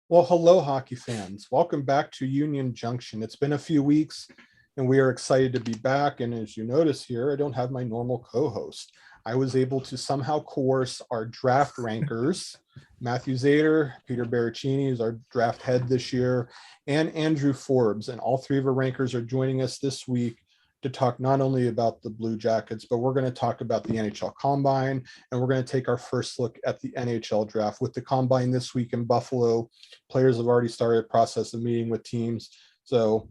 Well, hello, hockey fans. Welcome back to Union Junction. It's been a few weeks, and we are excited to be back. And as you notice here, I don't have my normal co-host. I was able to somehow coerce our draft rankers, Matthew Zator, Peter Baracchini is our draft head this year, and Andrew Forbes. And all three of our rankers are joining us this week to talk not only about the Blue Jackets, but we're going to talk about the NHL Combine, and we're going to take our first look at the NHL Draft. With the Combine this week in Buffalo, players have already started the process of meeting with teams. So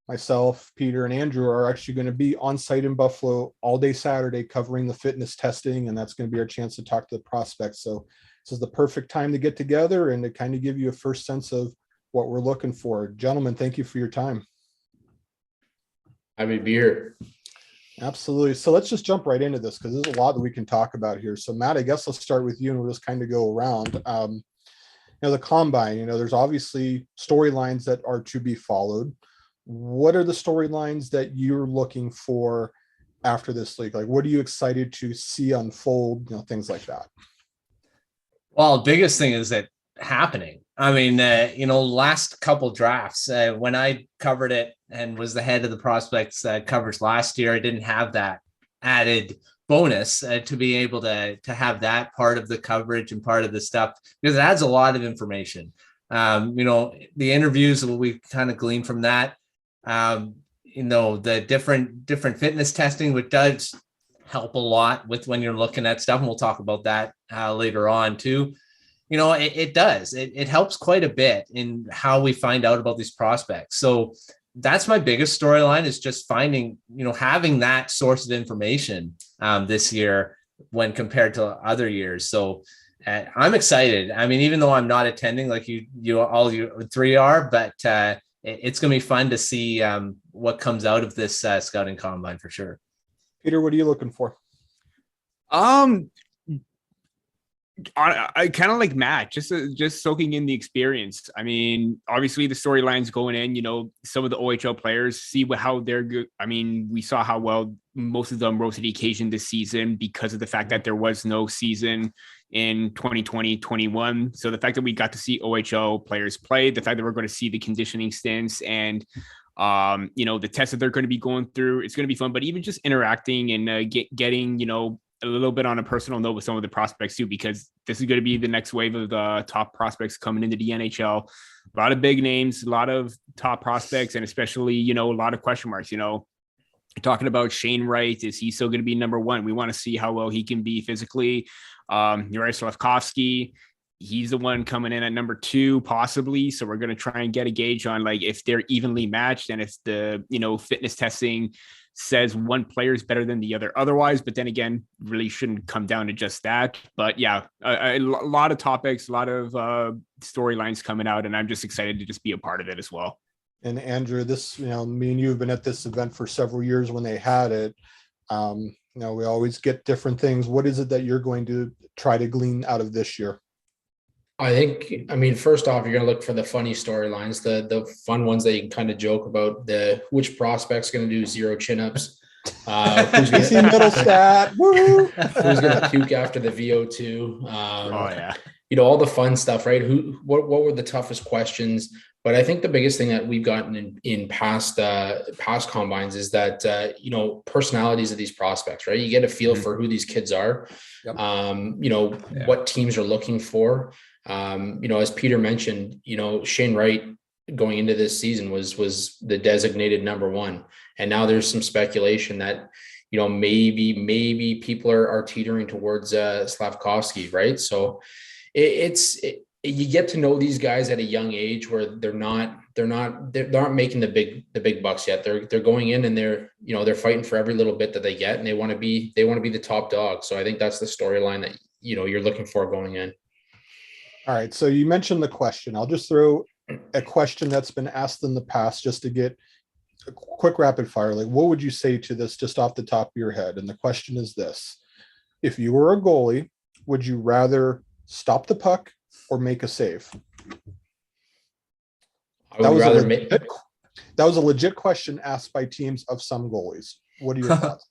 myself, Peter, and Andrew are actually going to be on site in Buffalo all day Saturday covering the fitness testing, and that's going to be our chance to talk to the prospects. So this is the perfect time to get together and to kind of give you a first sense of what we're looking for. Gentlemen, thank you for your time. Happy to be here. Absolutely. So let's just jump right into this because there's a lot that we can talk about here. So Matt, I guess let's start with you and we'll just kind of go around. The Combine, there's obviously storylines that are to be followed. What are the storylines that you're looking for after this league? Like, what are you excited to see unfold? Things like that. Well, the biggest thing is that happening. I mean, last couple drafts, when I covered it and was the head of the prospects coverage last year, I didn't have that added bonus to be able to have that part of the coverage and part of the stuff, because it adds a lot of information. The interviews we kind of glean from that, the different fitness testing, which does help a lot with when you're looking at stuff. And we'll talk about that later on too. It does. It helps quite a bit in how we find out about these prospects. So that's my biggest storyline, is just finding, having that source of information this year when compared to other years. So I'm excited. I mean, even though I'm not attending like you three are, but it's going to be fun to see what comes out of this scouting combine for sure. Peter, what are you looking for? I kind of like Matt, just soaking in the experience. I mean, obviously the storylines going in, some of the OHL players, see how they're good. I mean, we saw how well most of them rose to the occasion this season because of the fact that there was no season in 2020-21. So the fact that we got to see OHL players play, the fact that we're going to see the conditioning stints and the tests that they're going to be going through, it's going to be fun. But even just interacting and getting, a little bit on a personal note with some of the prospects too, because this is going to be the next wave of the top prospects coming into the NHL. A lot of big names, a lot of top prospects, and especially, a lot of question marks, talking about Wright. Is he still going to be number one? We want to see how well he can be physically. Juraj Slafkovsky, he's the one coming in at number 2, possibly. So we're going to try and get a gauge on like if they're evenly matched and if the, fitness testing says one player is better than the other otherwise. But then again, really shouldn't come down to just that. But yeah, a lot of topics, a lot of storylines coming out, and I'm just excited to just be a part of it as well. And Andrew, this, me and you have been at this event for several years when they had it. We always get different things. What is it that you're going to try to glean out of this year? First off, you're going to look for the funny storylines, the fun ones that you can kind of joke about, which prospect's going to do 0 chin-ups, who's going to middle stat, who's going to puke after the VO2, all the fun stuff, right? What were the toughest questions? But I think the biggest thing that we've gotten in past combines is that personalities of these prospects, right? You get a feel for who these kids are, what teams are looking for. As Peter mentioned, Wright going into this season was the designated number 1. And now there's some speculation that, maybe people are teetering towards Slafkovsky, right? So you get to know these guys at a young age where they're not making the big bucks yet. They're going in and they're fighting for every little bit that they get, and they want to be the top dog. So I think that's the storyline that, you're looking for going in. All right. So you mentioned the question. I'll just throw a question that's been asked in the past just to get a quick rapid fire. Like, what would you say to this just off the top of your head? And the question is this: if you were a goalie, would you rather stop the puck or make a save? That was a legit question asked by teams of some goalies. What are your thoughts?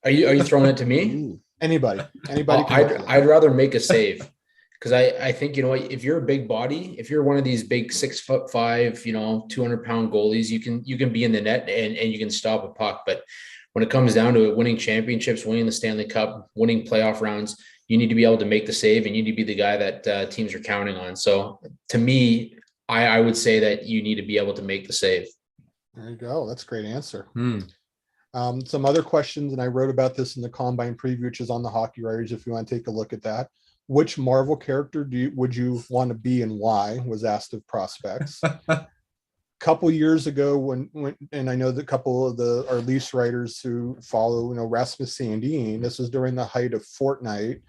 Are you throwing it to me? Anybody. I'd rather make a save. Because I think, you know, if you're a big body, if you're one of these big 6'5", 200-pound goalies, you can be in the net and you can stop a puck. But when it comes down to it, winning championships, winning the Stanley Cup, winning playoff rounds, you need to be able to make the save, and you need to be the guy that teams are counting on. So to me, I would say that you need to be able to make the save. There you go. That's a great answer. Some other questions, and I wrote about this in the Combine preview, which is on the Hockey Writers, if you want to take a look at that. Which Marvel character would you want to be and why, was asked of prospects. A couple years ago when and I know that a couple of our Leafs writers who follow, Rasmus Sandin, this was during the height of Fortnite.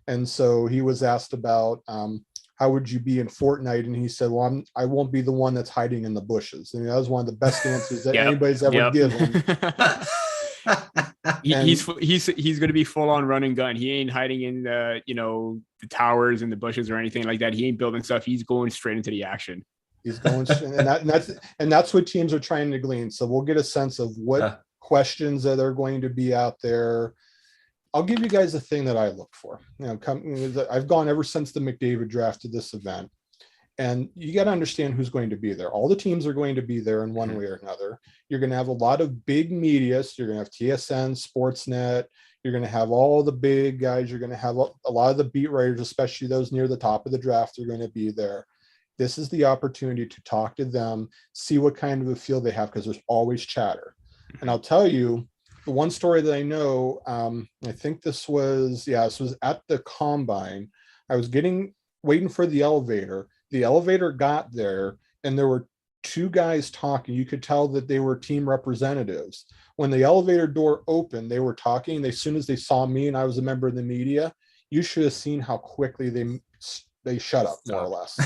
And so he was asked about how would you be in Fortnite? And he said, well, I won't be the one that's hiding in the bushes. And that was one of the best answers that anybody's ever given. He's going to be full on run and gun. He ain't hiding in the towers and the bushes or anything like that. He ain't building stuff. He's going straight into the action. He's going, and that's what teams are trying to glean. So we'll get a sense of what questions that are going to be out there. I'll give you guys a thing that I look for. I've gone ever since the McDavid draft to this event. And you got to understand who's going to be there. All the teams are going to be there in one way or another. You're going to have a lot of big media. So you're going to have TSN, Sportsnet. You're going to have all the big guys. You're going to have a lot of the beat writers, especially those near the top of the draft, are going to be there. This is the opportunity to talk to them, see what kind of a feel they have, because there's always chatter. And I'll tell you, the one story that I know, I think this was at the Combine. I was waiting for the elevator. The elevator got there, and there were two guys talking. You could tell that they were team representatives. When the elevator door opened, they were talking. As soon as they saw me and I was a member of the media, you should have seen how quickly they shut up, more or less,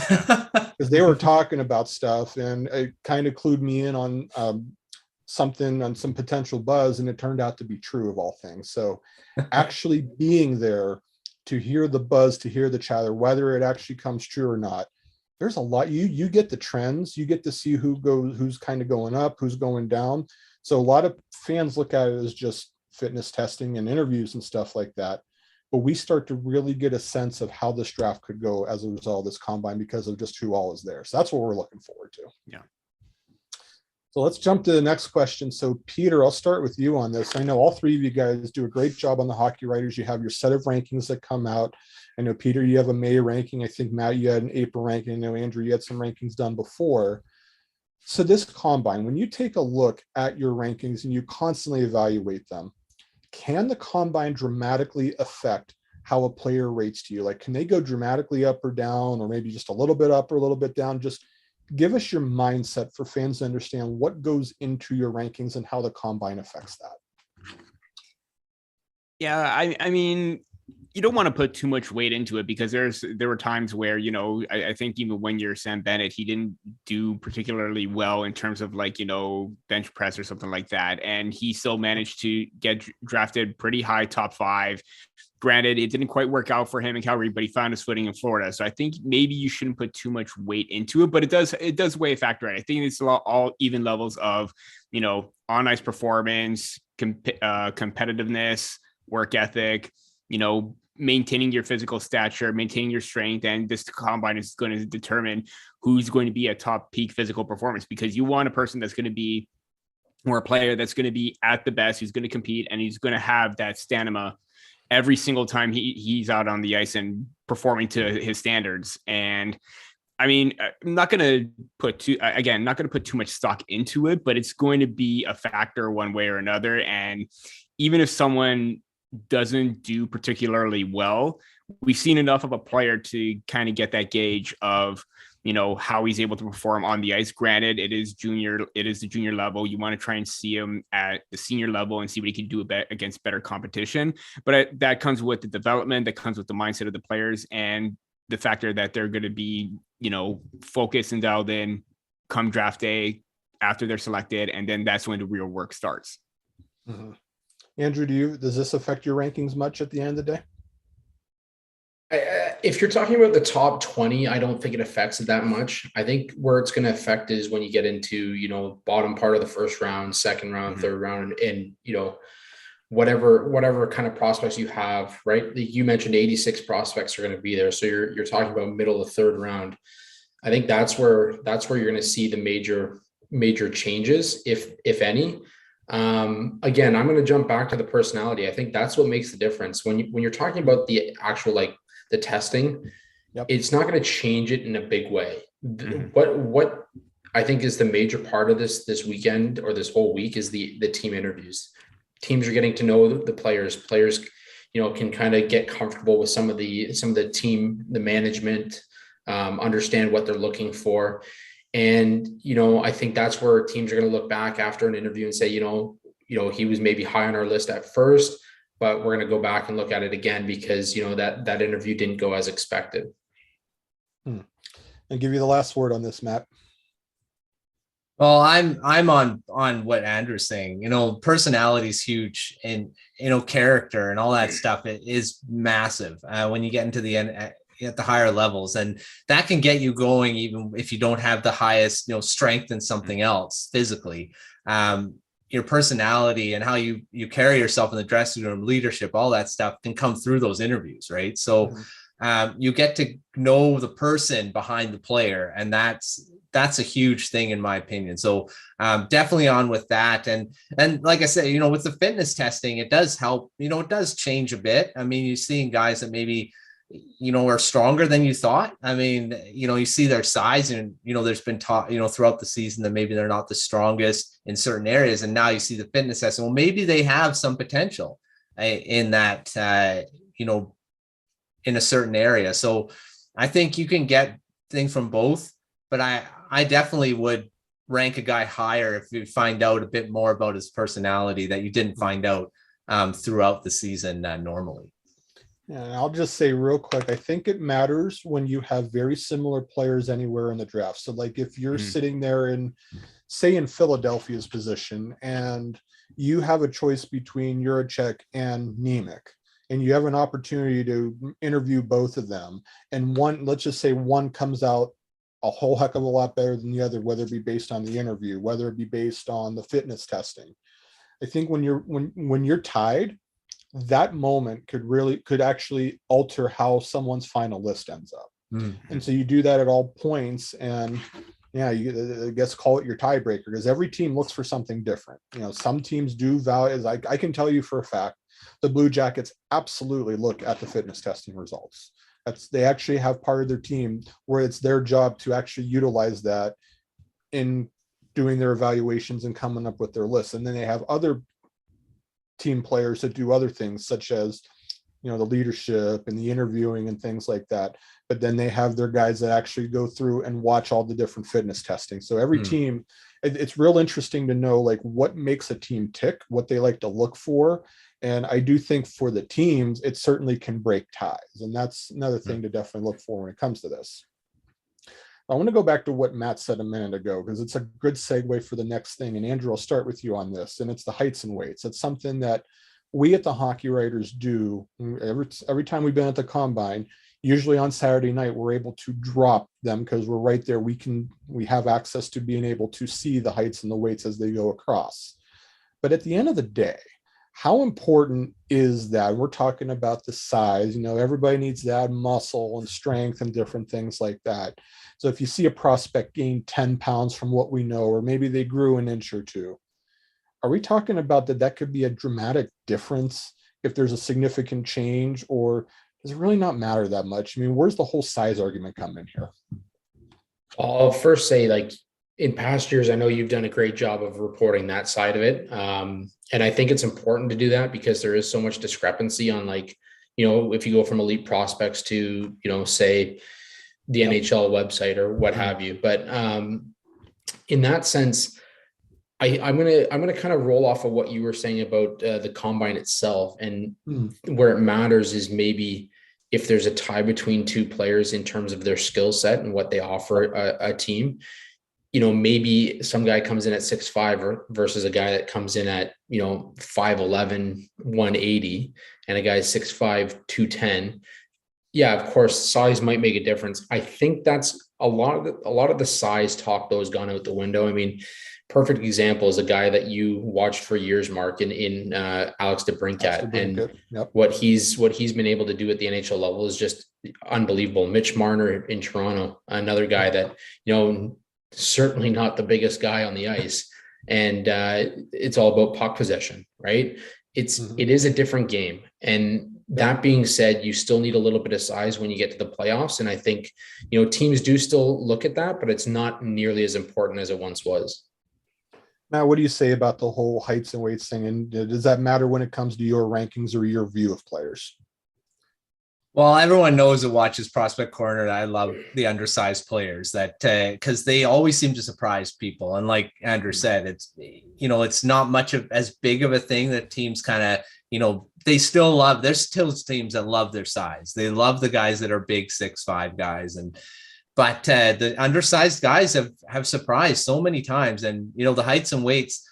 because they were talking about stuff, and it kind of clued me in on something, on some potential buzz, and it turned out to be true of all things. So actually being there to hear the buzz, to hear the chatter, whether it actually comes true or not, there's a lot. You get the trends, you get to see who's kind of going up, who's going down. So a lot of fans look at it as just fitness testing and interviews and stuff like that. But we start to really get a sense of how this draft could go as a result of this combine, because of just who all is there. So that's what we're looking forward to. Yeah. So let's jump to the next question. So Peter, I'll start with you on this. I know all three of you guys do a great job on the Hockey Writers. You have your set of rankings that come out. I know, Peter, you have a May ranking. I think, Matt, you had an April ranking. I know, Andrew, you had some rankings done before. So this combine, when you take a look at your rankings and you constantly evaluate them, can the combine dramatically affect how a player rates to you? Like, can they go dramatically up or down, or maybe just a little bit up or a little bit down? Just give us your mindset for fans to understand what goes into your rankings and how the combine affects that. Yeah, I mean, you don't want to put too much weight into it, because there were times where, I think even when you're Sam Bennett, he didn't do particularly well in terms of bench press or something like that. And he still managed to get drafted pretty high, top 5. Granted, it didn't quite work out for him in Calgary, but he found his footing in Florida. So I think maybe you shouldn't put too much weight into it, but it does weigh a factor. I think it's all even levels of, on ice performance, competitiveness, work ethic, maintaining your physical stature, maintaining your strength. And this combine is going to determine who's going to be at top peak physical performance, because you want a person that's going to be, or a player that's going to be at the best, who's going to compete, and he's going to have that stamina every single time he's out on the ice and performing to his standards. And I mean, I'm not going to put too much stock into it, but it's going to be a factor one way or another. And even if someone doesn't do particularly well, we've seen enough of a player to kind of get that gauge of, how he's able to perform on the ice. Granted, it is the junior level. You want to try and see him at the senior level and see what he can do against better competition. But that comes with the development, that comes with the mindset of the players, and the factor that they're going to be, focused and dialed in come draft day after they're selected. And then that's when the real work starts. Mm-hmm. Andrew, does this affect your rankings much at the end of the day? If you're talking about the top 20, I don't think it affects it that much. I think where it's going to affect is when you get into, bottom part of the first round, second round, third round, and, whatever kind of prospects you have, right? You mentioned 86 prospects are going to be there. So you're talking about middle of the third round. I think that's where you're going to see the major changes, if any. Again, I'm going to jump back to the personality. I think that's what makes the difference when you're talking about the actual, like the testing. Yep. It's not going to change it in a big way. What I think is the major part of this weekend or this whole week is the team interviews. Teams are getting to know the players. Players, can kind of get comfortable with some of the team, the management, understand what they're looking for. And, I think that's where teams are going to look back after an interview and say, he was maybe high on our list at first, but we're going to go back and look at it again because, that interview didn't go as expected. And give you the last word on this, Matt. Well, I'm on what Andrew's saying. Personality is huge, and character and all that stuff. It is massive when you get into the end at the higher levels, and that can get you going even if you don't have the highest strength in something else physically. Your personality and how you carry yourself in the dressing room, leadership, all that stuff can come through those interviews, right? So you get to know the person behind the player, and that's a huge thing in my opinion. So definitely on with that. And like I said, with the fitness testing, it does help, it does change a bit. I mean, you're seeing guys that maybe, are stronger than you thought. I mean, you see their size and, there's been taught, throughout the season that maybe they're not the strongest in certain areas. And now you see the fitness testing. Well, maybe they have some potential in that, in a certain area. So I think you can get things from both, but I definitely would rank a guy higher if you find out a bit more about his personality that you didn't find out throughout the season normally. Yeah, and I'll just say real quick, I think it matters when you have very similar players anywhere in the draft. So like if you're sitting there in Philadelphia's position and you have a choice between Juraj and Nemec, and you have an opportunity to interview both of them, and let's just say one comes out a whole heck of a lot better than the other, whether it be based on the interview, whether it be based on the fitness testing. I think when you're tied, that moment could actually alter how someone's final list ends up. And so you do that at all points, and I guess call it your tiebreaker, because every team looks for something different. Some teams do value, I can tell you for a fact, the Blue Jackets absolutely look at the fitness testing results. They actually have part of their team where it's their job to actually utilize that in doing their evaluations and coming up with their lists. And then they have other team players that do other things, such as, the leadership and the interviewing and things like that. But then they have their guys that actually go through and watch all the different fitness testing. So every team, it's real interesting to know like what makes a team tick, what they like to look for. And I do think for the teams, it certainly can break ties. And that's another thing to definitely look for when it comes to this. I want to go back to what Matt said a minute ago, because it's a good segue for the next thing. And Andrew, I'll start with you on this. And it's the heights and weights. It's something that we at the Hockey Writers do every time we've been at the Combine. Usually on Saturday night, we're able to drop them because we're right there. We have access to being able to see the heights and the weights as they go across. But at the end of the day, how important is that? We're talking about the size, everybody needs to add muscle and strength and different things like that. So if you see a prospect gain 10 pounds from what we know, or maybe they grew an inch or two, are we talking about that could be a dramatic difference if there's a significant change, or does it really not matter that much? I mean, where's the whole size argument come in here? I'll first say, like, in past years, I know you've done a great job of reporting that side of it. And I think it's important to do that because there is so much discrepancy on, like, if you go from elite prospects to, say the NHL website or what have you. But in that sense, I'm gonna kind of roll off of what you were saying about the Combine itself, and where it matters is maybe if there's a tie between two players in terms of their skill set and what they offer a team. Maybe some guy comes in at 6'5" versus a guy that comes in at 5'11", 180, and a guy 6'5", 210. Yeah, of course, size might make a difference. I think that's a lot of the size talk though has gone out the window. I mean, perfect example is a guy that you watched for years, Mark, in Alex DeBrincat, and yep. what he's been able to do at the NHL level is just unbelievable. Mitch Marner in Toronto, another guy that, certainly not the biggest guy on the ice, and it's all about puck possession, right? It is a different game, and that being said, you still need a little bit of size when you get to the playoffs, and I think teams do still look at that, but it's not nearly as important as it once was. Matt, what do you say about the whole heights and weights thing? And does that matter when it comes to your rankings or your view of players? Well, everyone knows that watches Prospect Corner that I love the undersized players that because they always seem to surprise people. And like Andrew said, it's not much of as big of a thing that teams kind of, there's still teams that love their size. They love the guys that are big 6'5" guys. But the undersized guys have surprised so many times. And, the heights and weights,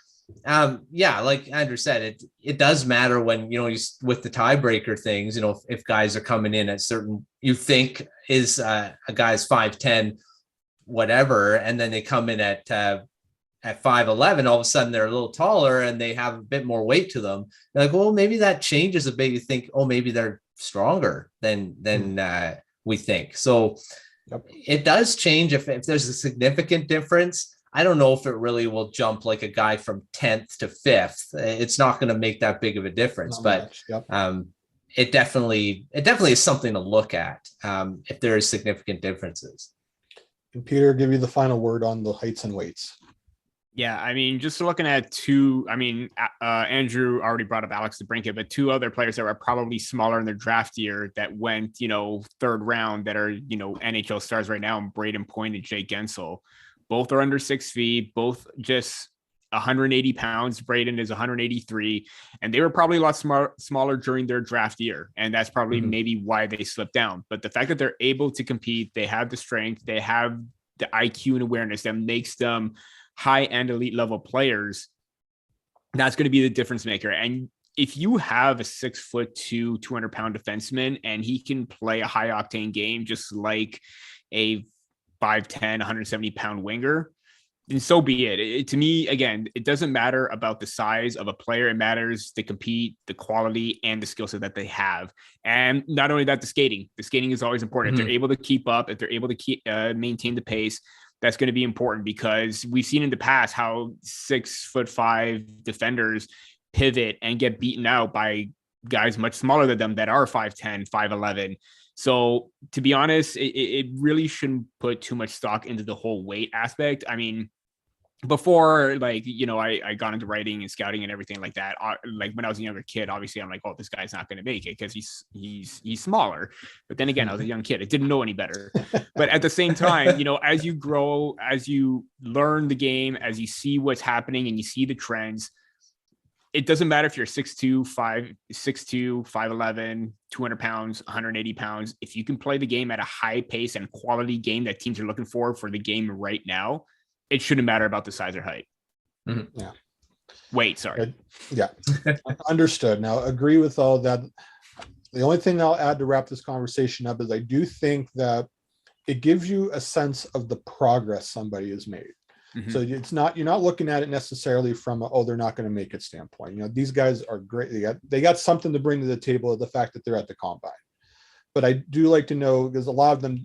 like Andrew said, it does matter when, with the tiebreaker things, if guys are coming in at certain, you think is a guy's 5'10", whatever, and then they come in at 5'11", all of a sudden they're a little taller and they have a bit more weight to them. You're like, well, maybe that changes a bit. You think, oh, maybe they're stronger than we think. So it does change if there's a significant difference. I don't know if it really will jump like a guy from 10th to 5th. It's not going to make that big of a difference, but it definitely is something to look at if there is significant differences. And Peter, give you the final word on the heights and weights. Yeah, I mean, just looking at Andrew already brought up Alex DeBrincat, but two other players that were probably smaller in their draft year that went, third round that are, NHL stars right now, and Braden Point and Jake Gensel. Both are under 6 feet, both just 180 pounds. Braden is 183, and they were probably a lot smaller during their draft year. And that's probably maybe why they slipped down. But the fact that they're able to compete, they have the strength, they have the IQ and awareness that makes them high-end elite level players, that's going to be the difference maker. And if you have a 6'2", 200-pound defenseman and he can play a high octane game, just like a 5'10", 170-pound winger, then so be it. To me, again, it doesn't matter about the size of a player. It matters to compete, the quality, and the skill set that they have. And not only that, the skating is always important. If they're able to keep up, if they're able to maintain the pace, that's going to be important, because we've seen in the past how 6'5" defenders pivot and get beaten out by guys much smaller than them that are 5'10", 5'11". So to be honest, it really shouldn't put too much stock into the whole weight aspect. I mean, before, I got into writing and scouting and everything like that. Like when I was a younger kid, obviously I'm like, oh, this guy's not going to make it because he's smaller. But then again, I was a young kid. I didn't know any better. But at the same time, as you grow, as you learn the game, as you see what's happening and you see the trends, it doesn't matter if you're 6'2", 5'11", 200 pounds, 180 pounds. If you can play the game at a high pace and quality game that teams are looking for the game right now, it shouldn't matter about the size or height. Yeah. Wait, sorry. Yeah. Understood. Now, agree with all that. The only thing I'll add to wrap this conversation up is I do think that it gives you a sense of the progress somebody has made. So you're not looking at it necessarily from they're not going to make it standpoint. These guys are great. They got something to bring to the table of the fact that they're at the combine. But I do like to know, because a lot of them,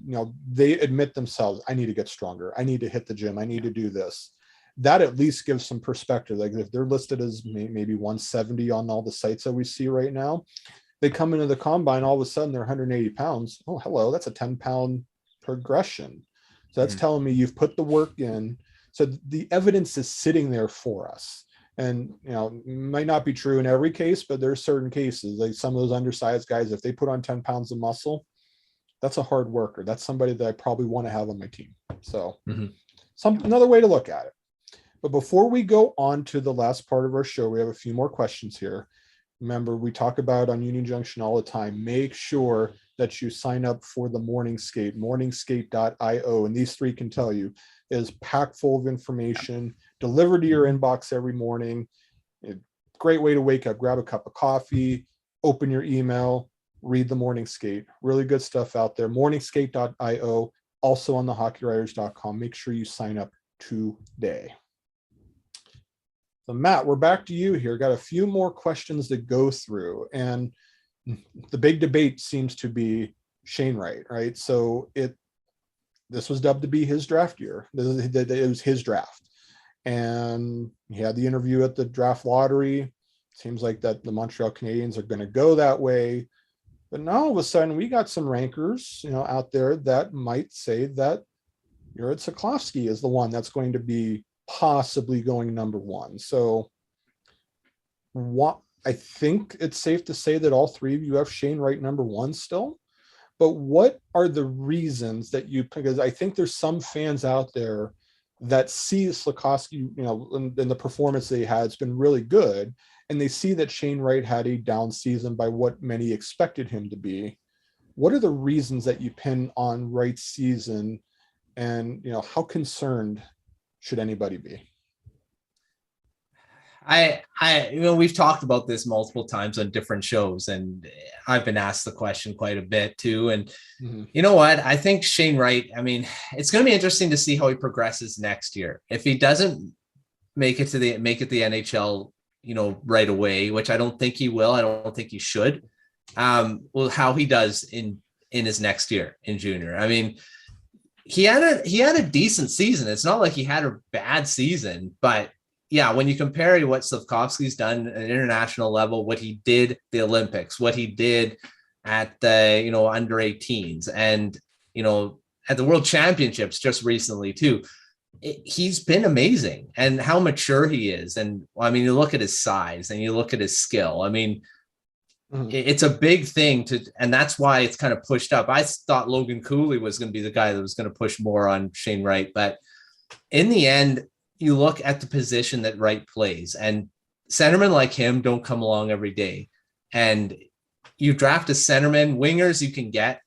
they admit themselves, I need to get stronger. I need to hit the gym. I need to do this. That at least gives some perspective. Like if they're listed as maybe 170 on all the sites that we see right now, they come into the combine, all of a sudden they're 180 pounds. Oh, hello, that's a 10-pound progression. So that's telling me you've put the work in. So the evidence is sitting there for us. And, might not be true in every case, but there are certain cases, like some of those undersized guys, if they put on 10 pounds of muscle, that's a hard worker. That's somebody that I probably want to have on my team. So another way to look at it. But before we go on to the last part of our show, we have a few more questions here. Remember, we talk about on Union Junction all the time, make sure that you sign up for the Morning Skate, morningskate.io. And these three can tell you is packed full of information delivered to your inbox every morning. Great way to wake up, grab a cup of coffee, open your email, read the Morning Skate. Really good stuff out there. Morningskate.io, also on the hockeywriters.com. Make sure you sign up today. So Matt, we're back to you here. Got a few more questions to go through, and the big debate seems to be Shane Wright, right? So this was dubbed to be his draft year. It was his draft, and he had the interview at the draft lottery. Seems like that the Montreal Canadiens are going to go that way, but now all of a sudden we got some rankers, out there that might say that Juraj Slafkovsky is the one that's going to be possibly going number one. So what I think it's safe to say that all three of you have Shane Wright number one still. But what are the reasons that because I think there's some fans out there that see Slafkovsky, in the performance they had, it's been really good. And they see that Shane Wright had a down season by what many expected him to be. What are the reasons that you pin on Wright's season? And, how concerned should anybody be? We've talked about this multiple times on different shows, and I've been asked the question quite a bit too. And you know what? I think Shane Wright, it's going to be interesting to see how he progresses next year. If he doesn't make it the NHL, right away, which I don't think he will. I don't think he should. Well, how he does in his next year in junior. He had a decent season. It's not like he had a bad season, but yeah, when you compare what Slafkovsky's done at an international level, what he did at the Olympics, what he did at the, under 18s and, at the World Championships just recently too, he's been amazing, and how mature he is. And you look at his size and you look at his skill. It's a big thing and that's why it's kind of pushed up. I thought Logan Cooley was going to be the guy that was going to push more on Shane Wright, but in the end, you look at the position that Wright plays, and centermen like him don't come along every day. And you draft a centerman, wingers you can get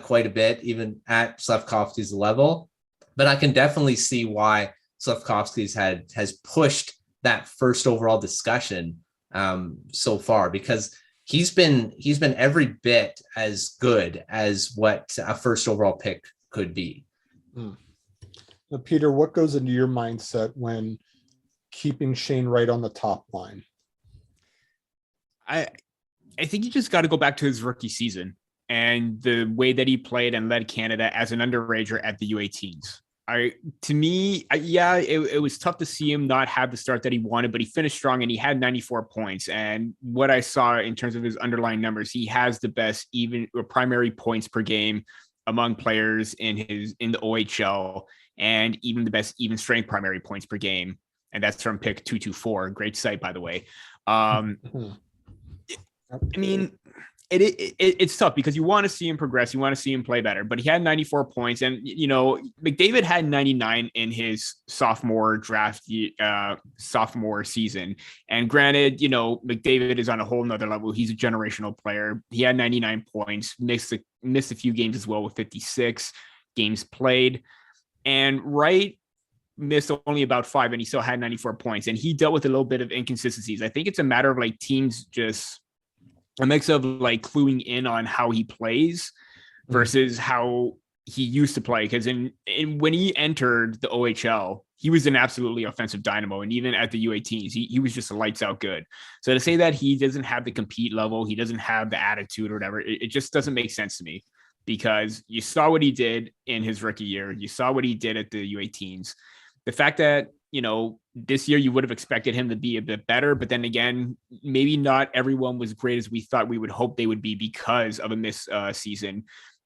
quite a bit, even at Slafkovsky's level. But I can definitely see why Slafkovsky's has pushed that first overall discussion so far, because he's been every bit as good as what a first overall pick could be. Now, Peter, what goes into your mindset when keeping Shane Wright on the top line? I think you just got to go back to his rookie season and the way that he played and led Canada as an underager at the U18s. It was tough to see him not have the start that he wanted, but he finished strong and he had 94 points. And what I saw in terms of his underlying numbers, he has the best primary points per game among players in the OHL, and even the best even strength primary points per game. And that's from pick 224. Great site, by the way. It's tough because you want to see him progress. You want to see him play better, but he had 94 points, and, McDavid had 99 in his sophomore season. And granted, McDavid is on a whole nother level. He's a generational player. He had 99 points, missed a few games as well with 56 games played. And Wright missed only about 5, and he still had 94 points. And he dealt with a little bit of inconsistencies. I think it's a matter of teams just a mix of cluing in on how he plays versus how he used to play. Because when he entered the OHL, he was an absolutely offensive dynamo. And even at the U18s, he was just lights out good. So to say that he doesn't have the compete level, he doesn't have the attitude or whatever, it just doesn't make sense to me. Because you saw what he did in his rookie year. You saw what he did at the U18s. The fact that, this year you would have expected him to be a bit better, but then again, maybe not everyone was great as we thought we would hope they would be because of a miss season,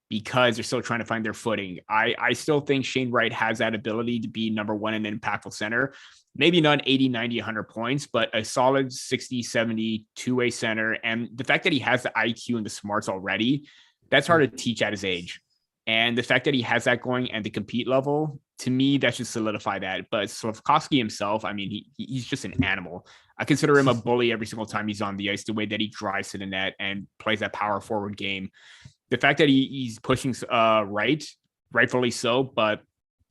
because they're still trying to find their footing. I still think Shane Wright has that ability to be number one in an impactful center. Maybe not 80, 90, 100 points, but a solid 60, 70 two-way center. And the fact that he has the IQ and the smarts already, that's hard to teach at his age. And the fact that he has that going and the compete level, to me, that should solidify that. But Slafkovsky himself, he's just an animal. I consider him a bully every single time he's on the ice, the way that he drives to the net and plays that power forward game. The fact that he's pushing Wright, rightfully so, but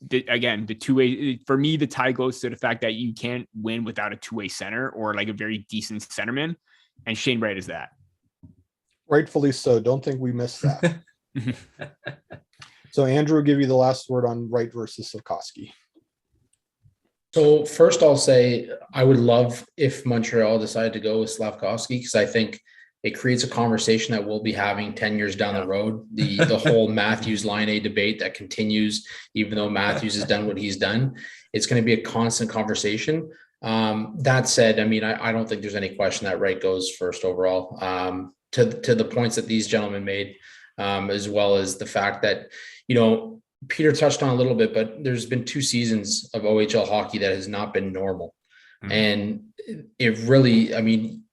the two-way, for me, the tie goes to the fact that you can't win without a two-way center or a very decent centerman, and Shane Wright is that. Rightfully so. Don't think we missed that. So Andrew will give you the last word on Wright versus Slafkovsky. So first I'll say I would love if Montreal decided to go with Slafkovsky, because I think it creates a conversation that we'll be having 10 years down the road. The whole Matthews line A debate that continues, even though Matthews has done what he's done, it's going to be a constant conversation. That said, I mean, I don't think there's any question that Wright goes first overall. To the points that these gentlemen made, as well as the fact that, Peter touched on a little bit, but there's been 2 seasons of OHL hockey that has not been normal. Mm-hmm. And it really, I mean,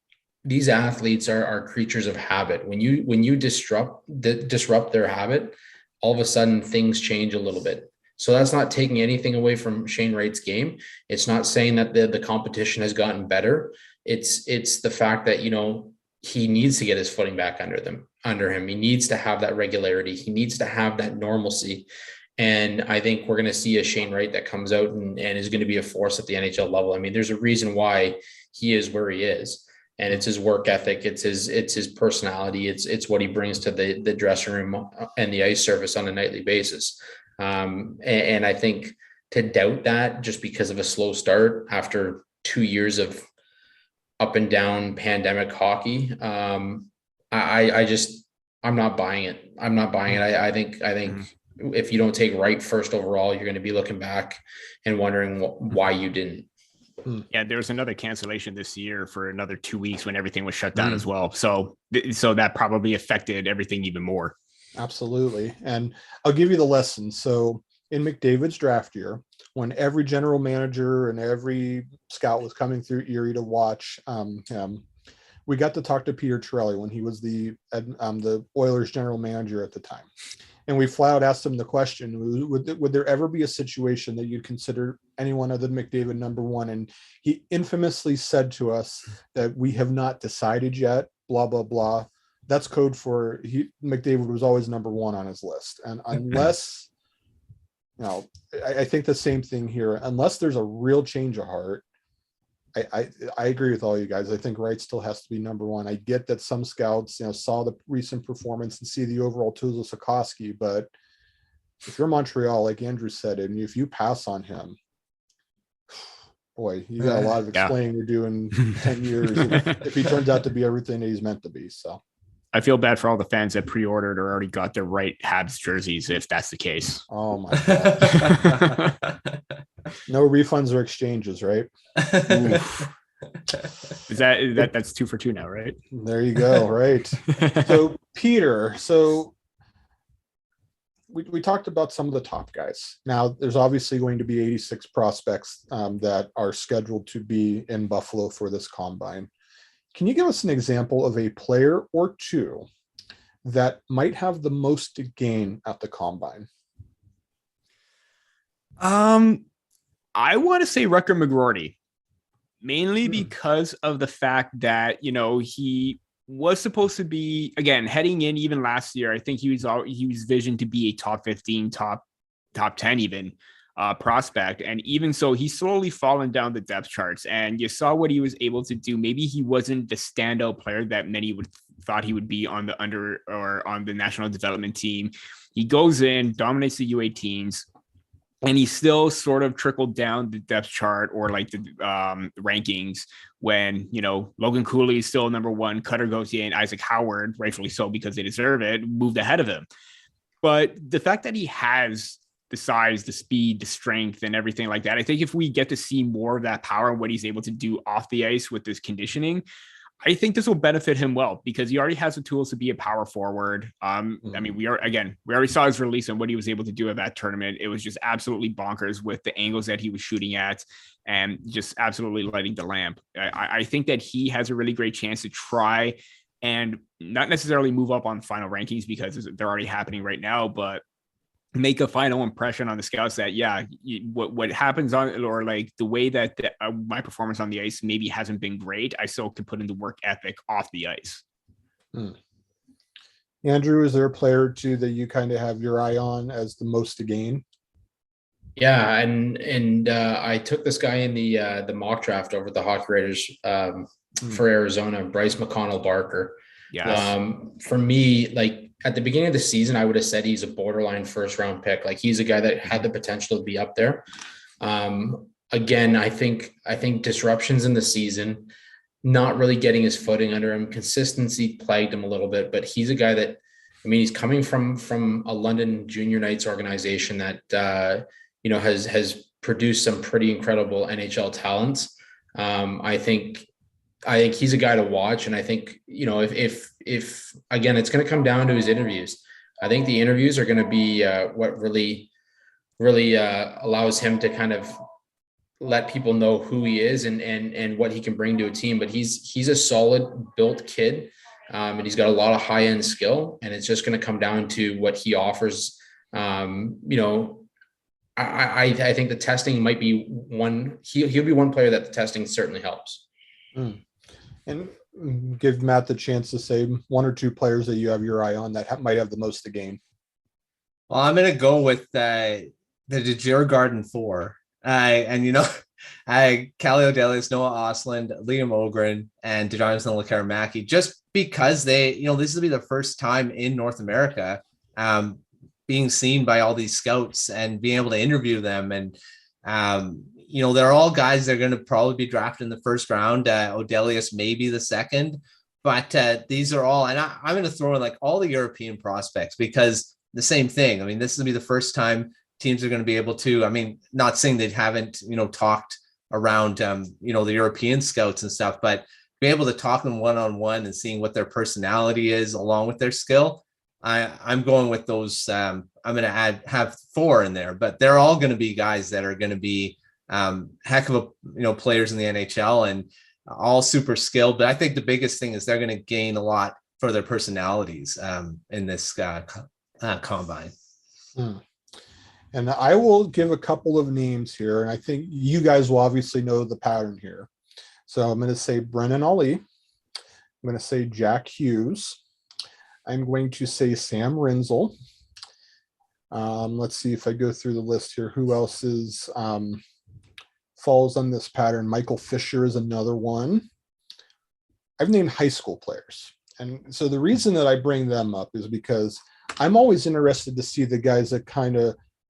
these athletes are creatures of habit. When you disrupt their habit, all of a sudden things change a little bit. So that's not taking anything away from Shane Wright's game. It's not saying that the competition has gotten better. It's the fact that, he needs to get his footing back under him. He needs to have that regularity. He needs to have that normalcy. And I think we're going to see a Shane Wright that comes out and is going to be a force at the NHL level. I mean, there's a reason why he is where he is, and it's his work ethic. It's his personality. It's what he brings to the dressing room and the ice surface on a nightly basis. And I think to doubt that just because of a slow start after 2 years of up and down pandemic hockey, I'm not buying it. I think if you don't take Wright first overall, you're going to be looking back and wondering why you didn't. Yeah, there was another cancellation this year for another 2 weeks when everything was shut down as well. So that probably affected everything even more. Absolutely. And I'll give you the lesson. So in McDavid's draft year, when every general manager and every scout was coming through Erie to watch him, we got to talk to Peter Chiarelli when he was the Oilers general manager at the time. And we flat out asked him the question, would there ever be a situation that you'd consider anyone other than McDavid number one? And he infamously said to us that we have not decided yet, blah, blah, blah. That's code for McDavid was always number one on his list. And unless, I think the same thing here, unless there's a real change of heart, I agree with all you guys. I think Wright still has to be number one. I get that some scouts, saw the recent performance and see the overall tools of Slafkovsky, but if you're Montreal, like Andrew said, and if you pass on him, boy, you got a lot of explaining to do in 10 years if he turns out to be everything that he's meant to be. So I feel bad for all the fans that pre-ordered or already got their Wright Habs jerseys, if that's the case. Oh my God. No refunds or exchanges, right? Is that's 2 for 2 now, right? There you go. Right. So Peter, we talked about some of the top guys. Now there's obviously going to be 86 prospects that are scheduled to be in Buffalo for this combine. Can you give us an example of a player or two that might have the most to gain at the combine? I want to say Rutger McGroarty, mainly because of the fact that, he was supposed to be, again, heading in even last year. I think he was visioned to be a top 15, top 10 even prospect. And even so, he's slowly fallen down the depth charts, and you saw what he was able to do. Maybe he wasn't the standout player that many thought he would be on the under or on the national development team. He goes in, dominates the U18s, and he still sort of trickled down the depth chart or like the rankings when, Logan Cooley is still number one, Cutter Gauthier and Isaac Howard, rightfully so because they deserve it, moved ahead of him. But the fact that he has the size, the speed, the strength, and everything like that, I think if we get to see more of that power and what he's able to do off the ice with this conditioning, I think this will benefit him well because he already has the tools to be a power forward. I mean, we already saw his release and what he was able to do at that tournament. It was just absolutely bonkers with the angles that he was shooting at and just absolutely lighting the lamp. I think that he has a really great chance to try and not necessarily move up on final rankings because they're already happening right now, but make a final impression on the scouts that, what happens on, or like the way that my performance on the ice maybe hasn't been great, I still can put in the work ethic off the ice. Andrew, is there a player or two that you kind of have your eye on as the most to gain? Yeah, and I took this guy in the mock draft over the Hockey Writers for Arizona, Bryce McConnell Barker. Yes. For me, like at the beginning of the season, I would have said he's a borderline first round pick. Like he's a guy that had the potential to be up there. again, I think disruptions in the season, not really getting his footing under him, consistency plagued him a little bit, but he's a guy that, I mean, he's coming from a London junior Knights organization that, has produced some pretty incredible NHL talents. I think he's a guy to watch. And I think, if again, it's going to come down to his interviews. I think the interviews are going to be what really allows him to kind of let people know who he is and what he can bring to a team. But he's a solid built kid. And he's got a lot of high end skill, and it's just going to come down to what he offers. I think the testing might be one, he'll be one player that the testing certainly helps. And give Matt the chance to say one or two players that you have your eye on that might have the most to gain. Well, I'm going to go with the Djurgården 4. Calle Odelius, Noah Osland, Liam Ogren, and Jonathan Lekaramäki, just because they, this will be the first time in North America being seen by all these scouts and being able to interview them. And, they're all guys that are going to probably be drafted in the first round. Odelius maybe the second, but these are all, and I'm going to throw in like all the European prospects, because the same thing. I mean, this will be the first time teams are going to be able to, not saying they haven't, talked around, the European scouts and stuff, but be able to talk them one-on-one and seeing what their personality is along with their skill. I'm going with those. I'm going to have 4 in there, but they're all going to be guys that are going to be heck of a, players in the NHL and all super skilled. But I think the biggest thing is they're going to gain a lot for their personalities in this combine. And I will give a couple of names here, and I think you guys will obviously know the pattern here. So I'm going to say Brennan Ali. I'm going to say Jack Hughes. I'm going to say Sam Rinzel. Let's see if I go through the list here. Who else is falls on this pattern? Michael Fisher is another one. I've named high school players. And so the reason that I bring them up is because I'm always interested to see the guys that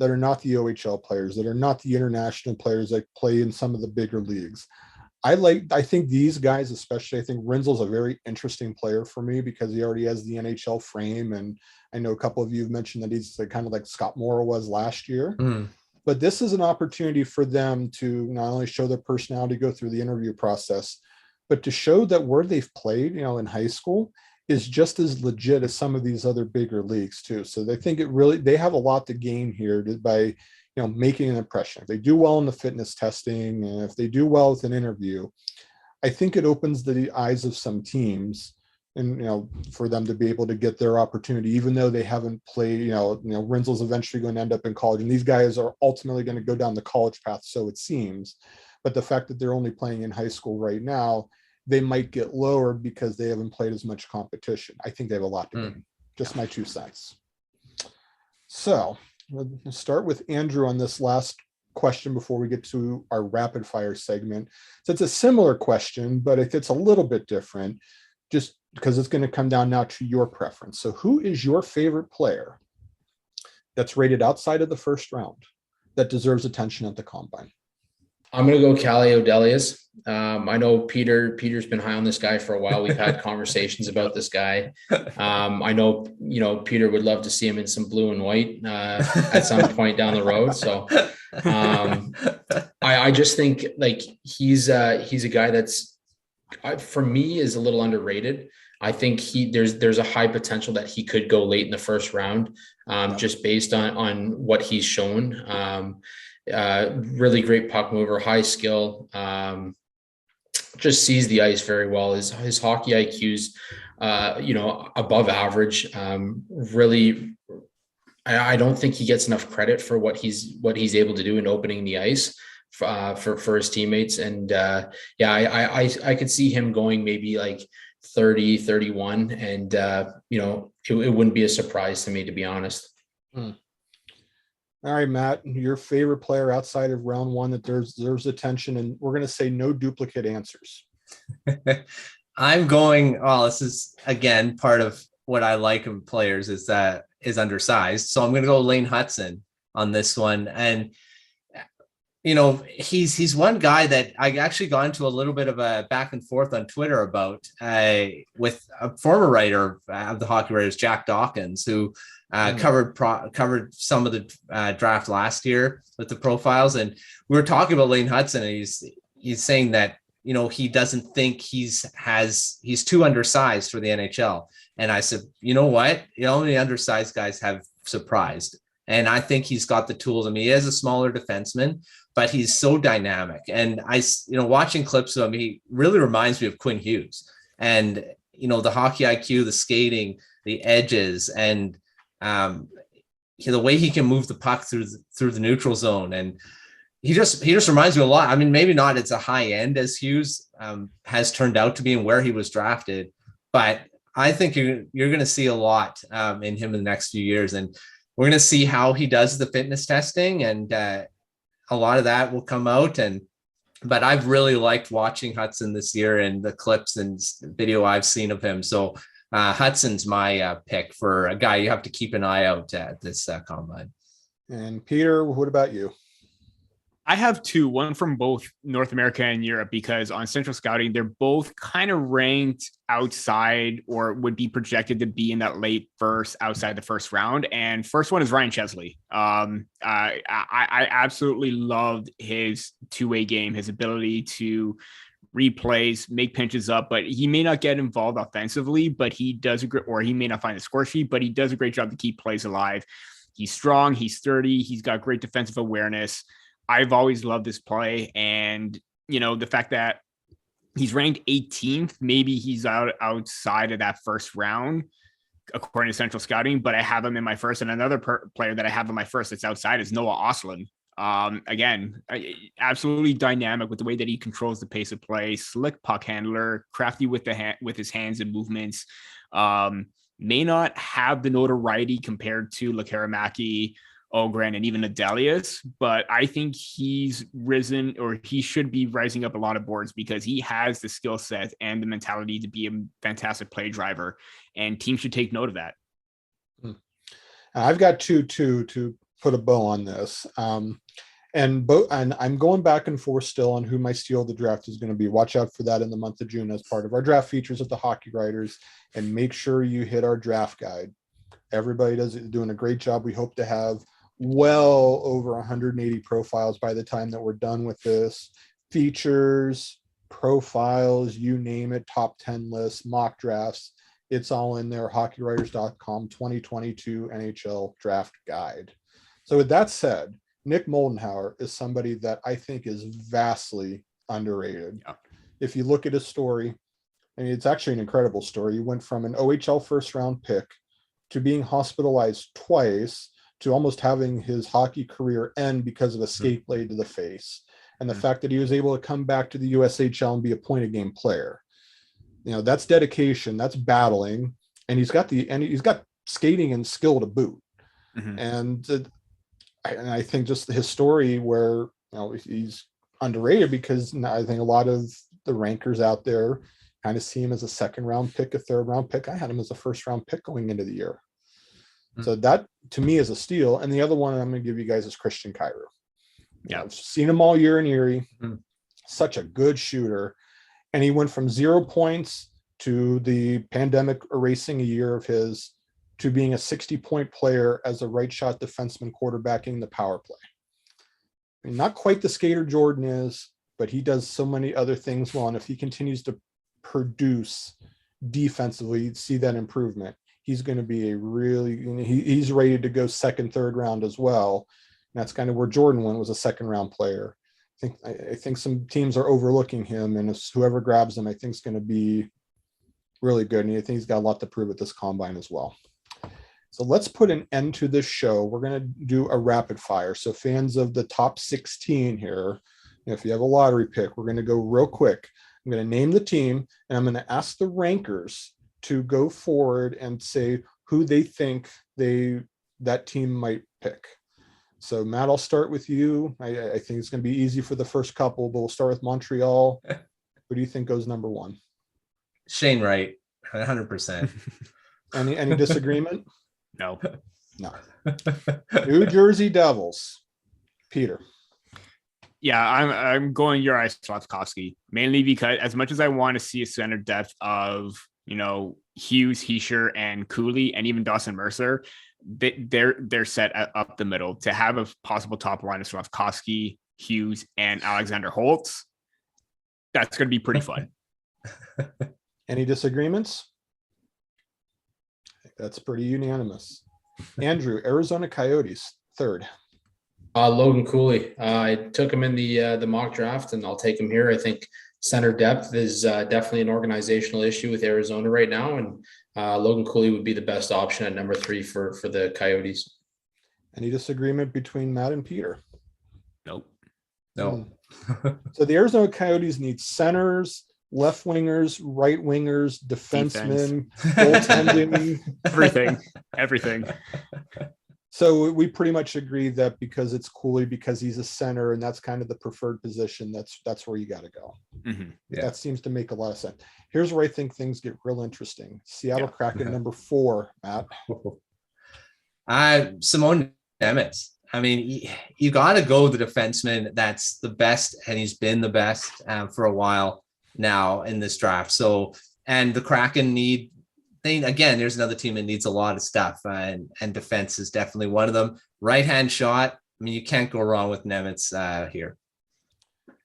are not the OHL players, that are not the international players that play in some of the bigger leagues. I think these guys, especially, I think Rinzel's a very interesting player for me because he already has the NHL frame. And I know a couple of you have mentioned that he's kind of like Scott Morrow was last year. But this is an opportunity for them to not only show their personality, go through the interview process, but to show that where they've played, in high school is just as legit as some of these other bigger leagues too. So they think they have a lot to gain here by making an impression. If they do well in the fitness testing, and if they do well with an interview, I think it opens the eyes of some teams, and for them to be able to get their opportunity, even though they haven't played. Rinzel's eventually going to end up in college, and these guys are ultimately going to go down the college path, so it seems. But the fact that they're only playing in high school right now, they might get lower because they haven't played as much competition. I think they have a lot to gain. Just my 2 cents. So we'll start with Andrew on this last question before we get to our rapid fire segment. So it's a similar question, but if it's a little bit different, just because it's going to come down now to your preference. So who is your favorite player that's rated outside of the first round that deserves attention at the combine? I'm going to go Calle Odelius. I know Peter's been high on this guy for a while. We've had conversations about this guy. I know, Peter would love to see him in some blue and white at some point down the road. So I just think like he's a guy that's, for me, is a little underrated. I think there's a high potential that he could go late in the first round, just based on what he's shown. Really great puck mover, high skill, just sees the ice very well. His hockey IQ's, above average. Really, I don't think he gets enough credit for what he's able to do in opening the ice for his teammates. And I could see him going maybe like 30, 31, and it wouldn't be a surprise to me, to be honest. All right, Matt, your favorite player outside of round 1 that deserves attention, and we're going to say no duplicate answers. I'm going, this is again part of what I like in players is undersized. So I'm going to go Lane Hudson on this one. And he's one guy that I actually got into a little bit of a back and forth on Twitter about with a former writer of the Hockey Writers, Jack Dawkins, who covered some of the draft last year with the profiles. And we were talking about Lane Hudson, and he's saying that, he doesn't think he's too undersized for the NHL. And I said, you know what? The undersized guys have surprised. And I think he's got the tools. I mean, he is a smaller defenseman, but he's so dynamic. And watching clips of him, he really reminds me of Quinn Hughes. And, the hockey IQ, the skating, the edges, and the way he can move the puck through the neutral zone. And he just reminds me a lot. I mean, maybe not it's a high end as Hughes has turned out to be and where he was drafted, but I think you're going to see a lot in him in the next few years. And we're going to see how he does the fitness testing, and a lot of that will come out. But I've really liked watching Hudson this year and the clips and video I've seen of him. So Hudson's my pick for a guy you have to keep an eye out at this combine. And Peter, what about you? I have two, one from both North America and Europe, because on Central Scouting, they're both kind of ranked outside or would be projected to be in that late first, outside the first round. And first one is Ryan Chesley. I absolutely loved his two-way game, his ability to replays, make pinches up, but he may not get involved offensively, but he does, or he may not find the score sheet, but he does a great job to keep plays alive. He's strong, he's sturdy, he's got great defensive awareness. I've always loved this play. And, the fact that he's ranked 18th, maybe he's outside of that first round, according to Central Scouting, but I have him in my first. And another player that I have in my first that's outside is Noah Ostlund. Again, absolutely dynamic with the way that he controls the pace of play, slick puck handler, crafty with his hands and movements. May not have the notoriety compared to Lekaramäki, Ogren, and even Adelius, but I think he's risen, or he should be rising up a lot of boards, because he has the skill set and the mentality to be a fantastic play driver, and teams should take note of that. I've got two to put a bow on this. And I'm going back and forth still on who my steal of the draft is going to be. Watch out for that in the month of June as part of our draft features at the Hockey Writers, and make sure you hit our draft guide. Everybody doing a great job. We hope to have well over 180 profiles by the time that we're done with this. Features, profiles, you name it, top 10 lists, mock drafts. It's all in there. HockeyWriters.com 2022 NHL Draft Guide. So with that said, Nick Moldenhauer is somebody that I think is vastly underrated. Yeah. If you look at his story, I mean, it's actually an incredible story. He went from an OHL first round pick to being hospitalized twice to almost having his hockey career end because of a skate blade to the face. And the fact that he was able to come back to the USHL and be a point of game player. That's dedication, that's battling, and he's got skating and skill to boot. Mm-hmm. And I think just his story where he's underrated, because I think a lot of the rankers out there kind of see him as a second round pick, a third round pick. I had him as a first round pick going into the year. Mm-hmm. So that to me is a steal. And the other one I'm going to give you guys is Christian Kyrou. Yeah, I've seen him all year in Erie. Mm-hmm. Such a good shooter. And he went from 0 points to the pandemic erasing a year of his to being a 60-point player as a right shot defenseman quarterbacking the power play. I mean, not quite the skater Jordan is, but he does so many other things well. And if he continues to produce defensively, you'd see that improvement. He's going to be he's rated to go second, third round as well. And that's kind of where Jordan went, was a second round player. I think some teams are overlooking him, and if whoever grabs him, I think is going to be really good. And I think he's got a lot to prove at this combine as well. So let's put an end to this show. We're going to do a rapid fire. So fans of the top 16 here, if you have a lottery pick, we're going to go real quick. I'm going to name the team, and I'm going to ask the rankers to go forward and say who they think that team might pick. So Matt, I'll start with you. I think it's going to be easy for the first couple, but we'll start with Montreal. Who do you think goes number one? Shane Wright, 100%. Any disagreement? No. New Jersey Devils. Peter. Yeah, I'm going Juraj Slafkovsky, mainly because as much as I want to see a center depth of, Hughes, Heischer, and Cooley, and even Dawson Mercer, they're set up the middle. To have a possible top line of Slafkovsky, Hughes, and Alexander Holtz, that's going to be pretty fun. Any disagreements? I think that's pretty unanimous. Andrew, Arizona Coyotes, third. Logan Cooley. I took him in the mock draft, and I'll take him here. I think center depth is definitely an organizational issue with Arizona right now, and Logan Cooley would be the best option at number 3 for the Coyotes. Any disagreement between Matt and Peter? No. So the Arizona Coyotes need centers, left wingers, right wingers, defensemen, goaltending, everything. So we pretty much agree that because it's Cooley, because he's a center, and that's kind of the preferred position, that's where you got to go. Mm-hmm. Yeah. That seems to make a lot of sense. Here's where I think things get real interesting. Seattle Kraken number 4, Matt. Simone Nemeth. I mean, you got to go the defenseman that's the best, and he's been the best for a while now in this draft. So, and the Kraken there's another team that needs a lot of stuff, and defense is definitely one of them. Right-hand shot. I mean, you can't go wrong with Nemeth here.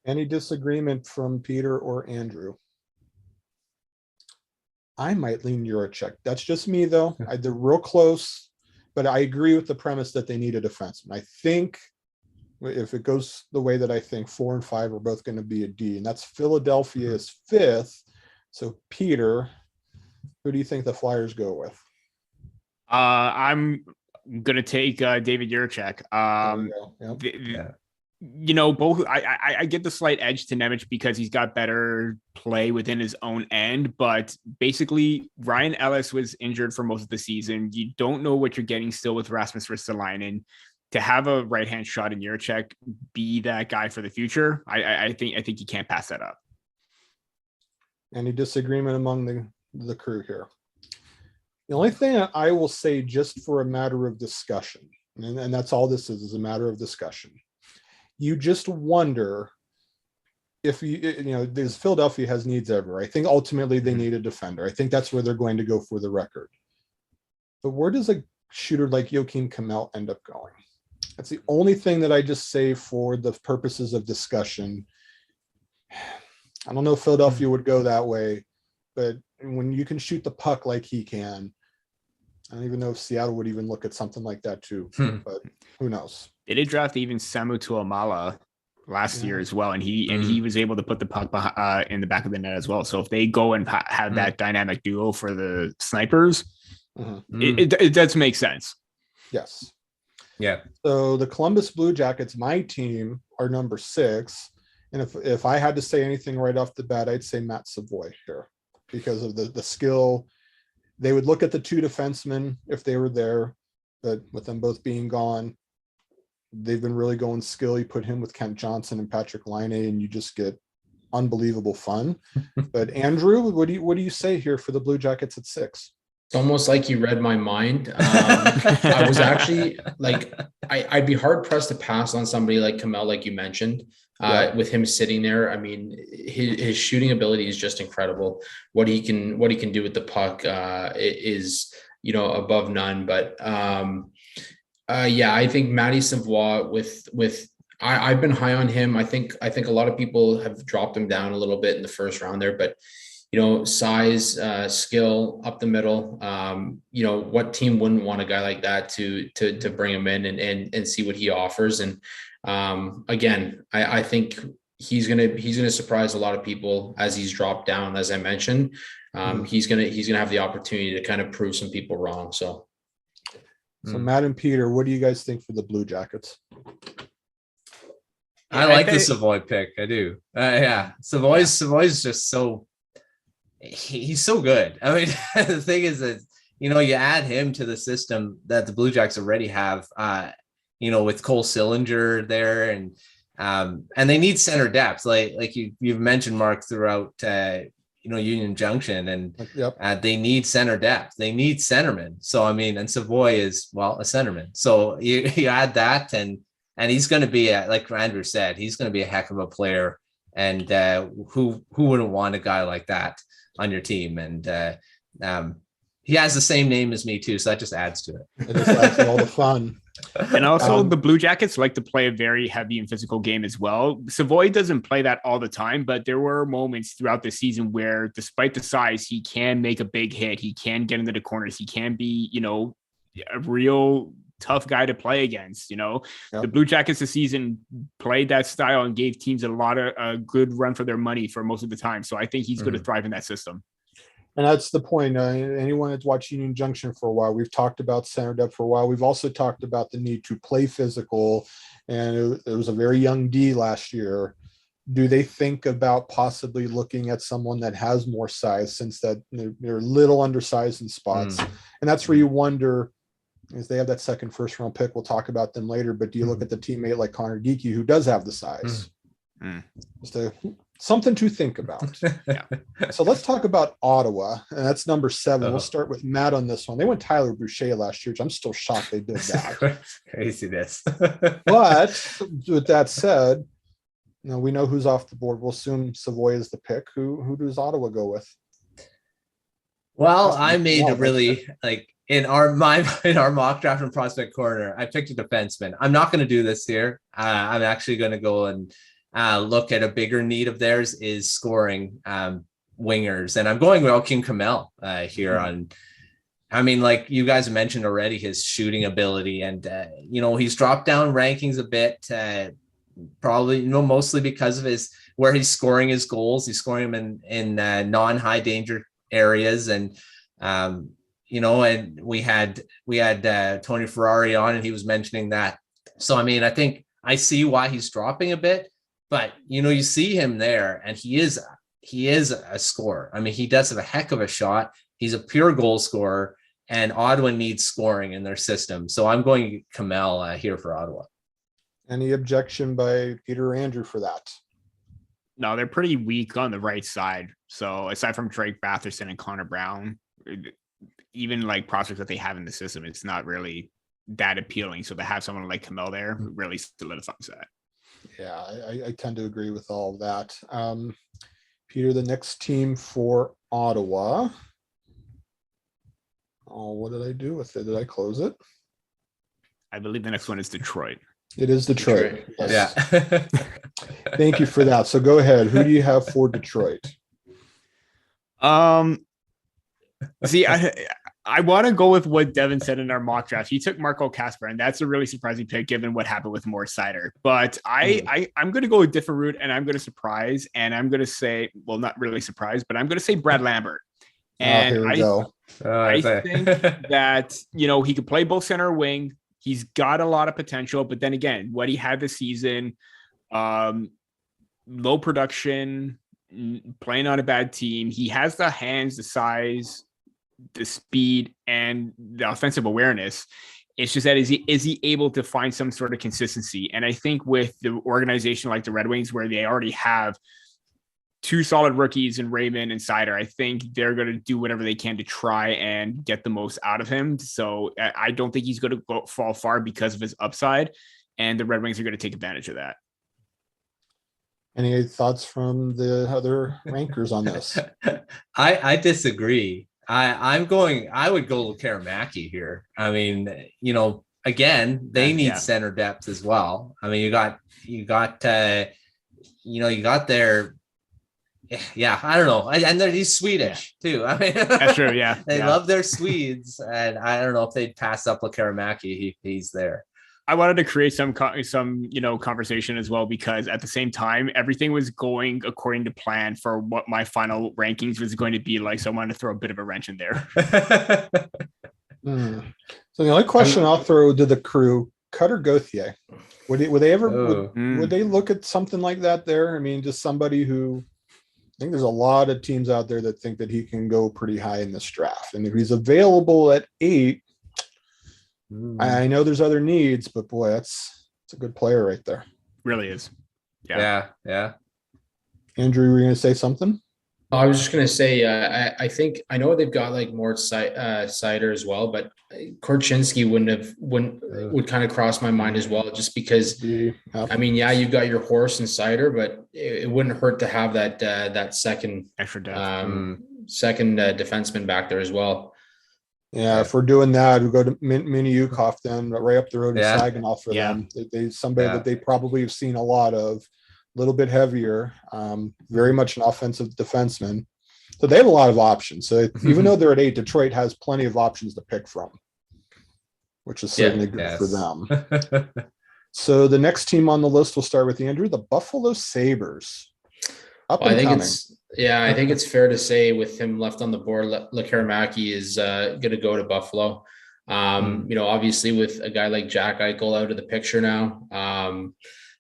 Any disagreement from Peter or Andrew? I might lean Juraj. That's just me, though. They're real close, but I agree with the premise that they need a defenseman. I think if it goes the way that I think, 4 and 5 are both going to be a D, and that's Philadelphia is 5th. So, Peter, who do you think the Flyers go with? I'm going to take David Juraj. Both. I get the slight edge to Nemeth because he's got better play within his own end, but basically Ryan Ellis was injured for most of the season. You don't know what you're getting still with Rasmus Ristolainen. To have a right-hand shot in Juraj, be that guy for the future, I think you can't pass that up. Any disagreement among the crew here? The only thing I will say, just for a matter of discussion, and that's all this is a matter of discussion. You just wonder if this Philadelphia has needs everywhere. I think ultimately they need a defender. I think that's where they're going to go for the record. But where does a shooter like Joakim Kamel end up going? That's the only thing that I just say for the purposes of discussion. I don't know if Philadelphia would go that way, but when you can shoot the puck like he can, I don't even know if Seattle would even look at something like that too, but who knows? They did draft even Samu Tuomala last year as well, and he was able to put the puck in the back of the net as well. So if they go and have that dynamic duo for the snipers, it does make sense. Yes. Yeah. So the Columbus Blue Jackets, my team, are number 6. And if I had to say anything right off the bat, I'd say Matt Savoy here because of the skill. They would look at the 2 defensemen if they were there, but with them both being gone, they've been really going skill. You put him with Kent Johnson and Patrick Laine, and you just get unbelievable fun. But Andrew, what do you say here for the Blue Jackets at 6? It's almost like you read my mind. I was actually I'd be hard pressed to pass on somebody like Kamel, like you mentioned. With him sitting there, I mean, his shooting ability is just incredible. What he can do with the puck is above none. But I think Matty Savoie I've been high on him. I think a lot of people have dropped him down a little bit in the first round there, but size, skill up the middle. What team wouldn't want a guy like that to bring him in and see what he offers? And again, I think he's gonna surprise a lot of people as he's dropped down. As I mentioned, he's gonna have the opportunity to kind of prove some people wrong. So Matt and Peter, what do you guys think for the Blue Jackets? I like the Savoy pick. I do. Savoy's just so. He's so good. I mean, the thing is that, you add him to the system that the Blue Jackets already have, with Cole Sillinger there and they need center depth. Like you've mentioned, Mark, throughout, Union Junction, and they need center depth. They need centermen. So, I mean, and Savoy is, a centerman. So you add that, and And he's going to be, like Andrew said, he's going to be a heck of a player. And who wouldn't want a guy like that on your team? And he has the same name as me too, so that just adds to it. It just adds to all the fun. And also the Blue Jackets like to play a very heavy and physical game as well. Savoy doesn't play that all the time, but there were moments throughout the season where despite the size, he can make a big hit. He can get into the corners. He can be, a real tough guy to play against. Yep. The Blue Jackets this season played that style and gave teams a lot of a good run for their money for most of the time. So I think he's going to thrive in that system. And that's the point. Anyone that's watched Union Junction for a while, we've talked about center depth for a while. We've also talked about the need to play physical. And it was a very young D last year. Do they think about possibly looking at someone that has more size, since that they're a little undersized in spots? And that's where you wonder, is they have that second first round pick. We'll talk about them later. But do you look at the teammate like Connor Geekie, who does have the size? Just something to think about. So let's talk about Ottawa, and that's number 7. We'll start with Matt on this one. They went Tyler Boucher last year, which I'm still shocked they did that. Craziness. But with that said, we know who's off the board. We'll assume Savoy is the pick. Who does Ottawa go with? Well, I made a really in our mock draft and prospect corner, I picked a defenseman. I'm not going to do this here. I'm actually going to go and look at a bigger need of theirs is scoring wingers. And I'm going with Kim Kamel here on, like you guys mentioned already, his shooting ability. And, he's dropped down rankings a bit, probably, mostly because of where he's scoring his goals. He's scoring them in non-high danger areas. And, and we had Tony Ferrari on, and he was mentioning that. So, I think I see why he's dropping a bit. But, you see him there, and he is a scorer. He does have a heck of a shot. He's a pure goal scorer, and Ottawa needs scoring in their system. So I'm going Kamel here for Ottawa. Any objection by Peter or Andrew for that? No, they're pretty weak on the right side. So aside from Drake Batherson and Connor Brown, even like prospects that they have in the system, it's not really that appealing. So to have someone like Kamel there really solidifies that. Yeah, I tend to agree with all of that. Peter, the next team for Ottawa. Oh, what did I do with it? Did I close it? I believe the next one is Detroit. It is Detroit. Yes. Yeah. Thank you for that. So go ahead. Who do you have for Detroit? See, I want to go with what Devin said in our mock draft. He took Marco Kasper, and that's a really surprising pick given what happened with Morris Seider. But I'm going to go a different route, and I'm going to surprise, and I'm going to say, well, not really surprise, but I'm going to say Brad Lambert. And here we go. I think that, he could play both center or wing. He's got a lot of potential, but then again, what he had this season, low production, playing on a bad team. He has the hands, the size, the speed, and the offensive awareness. It's just that is he able to find some sort of consistency? And I think with the organization like the Red Wings, where they already have 2 solid rookies in Raymond and Seider, I think they're going to do whatever they can to try and get the most out of him. So I don't think he's going to fall far because of his upside, and the Red Wings are going to take advantage of that. Any thoughts from the other rankers on this? I disagree. I would go Karamaki here. Again, they need center depth as well. You got their, I don't know. And he's Swedish too. That's true. Yeah. They love their Swedes. And I don't know if they'd pass up Karamaki if he's there. I wanted to create some conversation as well, because at the same time, everything was going according to plan for what my final rankings was going to be like. So I wanted to throw a bit of a wrench in there. So the only question I'll throw to the crew, Cutter Gauthier, would they look at something like that there? Just somebody who, I think there's a lot of teams out there that think that he can go pretty high in this draft. And if he's available at 8, I know there's other needs, but boy, it's a good player right there. Really is. Yeah. Andrew, were you going to say something? I was just gonna say, I think I know they've got like more Cider as well, but Korchinski would kind of cross my mind as well, just because. I mean, yeah, you've got your horse and Cider, but it wouldn't hurt to have that second Extra depth. Defenseman back there as well. Yeah, if we're doing that, we go to Miniukov then, right up the road to Saginaw for them. They somebody that they probably have seen a lot of, a little bit heavier, very much an offensive defenseman. So they have a lot of options. So even though they're at 8, Detroit has plenty of options to pick from, which is certainly good for them. So the next team on the list, we'll start with Andrew, the Buffalo Sabres. I think it's fair to say with him left on the board, Lekkerimäki is going to go to Buffalo. Obviously with a guy like Jack Eichel out of the picture now,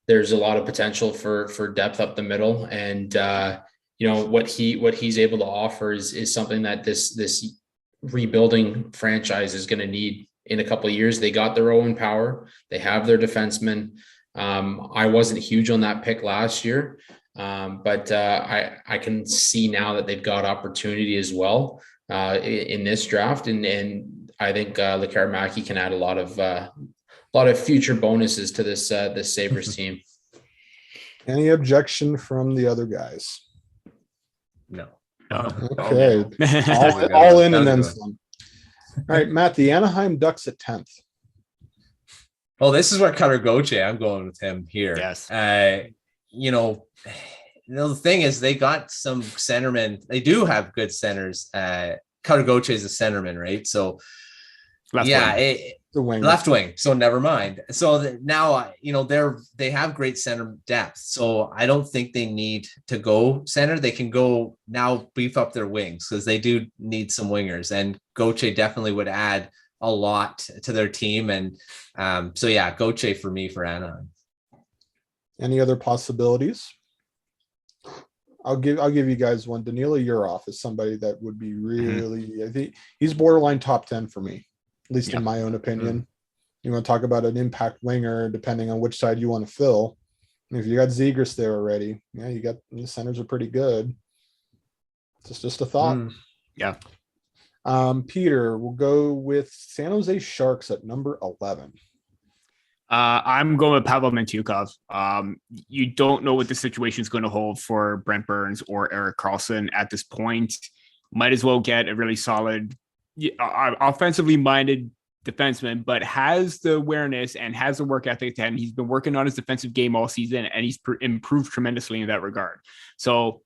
there's a lot of potential for depth up the middle. And, what he's able to offer is something that this rebuilding franchise is going to need in a couple of years. They got their own power. They have their defensemen. I wasn't huge on that pick last year. But I can see now that they've got opportunity as well in this draft, and I think Lekkerimäki can add a lot of future bonuses to this Sabres team. Any objection from the other guys? No. Okay, all in and then some. All right, Matt, the Anaheim Ducks at 10th. Well, this is where Cutter Gauthier. I'm going with him here. Yes. The thing is, they got some centermen. They do have good centers. Cutter Gauthier is a centerman, right? So, left wing. So never mind. So now, they have great center depth. So I don't think they need to go center. They can go now beef up their wings because they do need some wingers. And Gauthier definitely would add a lot to their team. And Gauthier for me for Anaheim. Any other possibilities? I'll give you guys one. Danila Yurov is somebody that would be really, I think he's borderline top 10 for me, at least in my own opinion. You want to talk about an impact winger, depending on which side you want to fill. And if you got Zegras there already, you got the centers are pretty good. It's just a thought. Peter, we'll go with San Jose Sharks at number 11. I'm going with Pavel Mintyukov. You don't know what the situation is going to hold for Brent Burns or Erik Karlsson at this point. Might as well get a really solid, offensively minded defenseman, but has the awareness and has the work ethic. And he's been working on his defensive game all season, and he's improved tremendously in that regard. So,